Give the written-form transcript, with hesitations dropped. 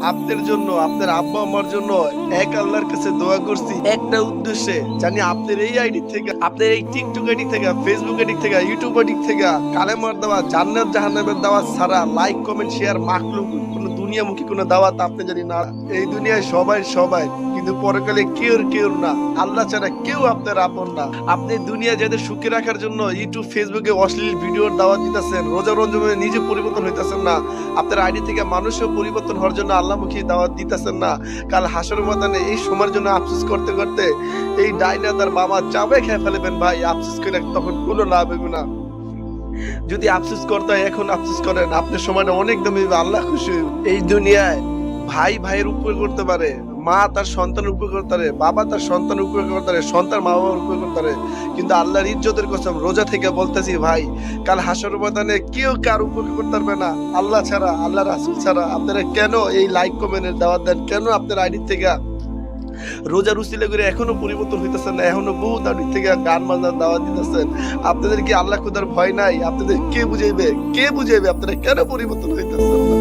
আপনার জন্য, আপনার আব্বা আম্মার জন্য এক আল্লাহর কাছে দোয়া করছি একটা উদ্দেশ্যে, জানি আপনার এই আইডি থেকে, আপনার এই টিকটক আইডি থেকে, ফেসবুক আইডি থেকে, ইউটিউব আইডি থেকে কালেমার দাওয়াত, জান্নাত জাহান্নামের দাওয়াত ছাড়া লাইক কমেন্ট শেয়ার মাখলুক কোন দুনিয়ামুখী কোন দাওয়াত আপনি জানি না। এই দুনিয়ায় সবাই সবাই, কিন্তু পরকালে কেউ কেউ না, আল্লাহ ছাড়া কেউ আপনার আপন না। আপনি দুনিয়া যাদের সুখে রাখার জন্য ইউটিউব ফেসবুকে অশ্লীল ভিডিওর দাওয়াত দিতেছেন, রোজা রমজানে নিজে পরিবর্তন হইতেছেন না, আপনার আইডি থেকে মানুষও পরিবর্তন হওয়ার জন্য আল্লাহমুখী দাওয়াত দিতেছেন না। কাল হাসরের ময়দানে এই সময়ের জন্য আফসোস করতে করতে এই ডাইনা তার বাবা চাবে খেয়ে ফেলবেন ভাই। আফসোস করে তখন কোনো লাভ হবে না। যদি আফসোস করতে হয় এখন আফসোস করেন, আপনার সময়টা অনেক দামি, আল্লাহ খুশি হইব। এই দুনিয়ায় ভাই ভাইয়ের উপর করতে পারে, মা তার সন্তানের উপর করতে পারে, বাবা তার সন্তানের উপর করতে পারে, সন্তান মা বাবার উপর করতে পারে, কিন্তু আল্লাহর ইজ্জতের কসম রোজা থেকে বলতেছি ভাই, কাল হাসর ময়দানে কেউ কার উপর করতে পারবে না আল্লাহ ছাড়া, আল্লাহ রাসূল ছাড়া। আপনারা কেন এই লাইক কমেন্টের দাওয়াত দেন? কেন আপনার আইডি থেকে রোজার উসিলা করে এখনো পরিবর্তন হইতেছেন না? এখনো বহু দাঁড়ি থেকে গান বাজনার দাওয়াত দিতেছেন। আপনাদের কি আল্লাহ খুদার ভয় নাই? আপনাদের কে বুঝাইবে? কে বুঝাইবে? আপনারা কেন পরিবর্তন হইতেছেন না?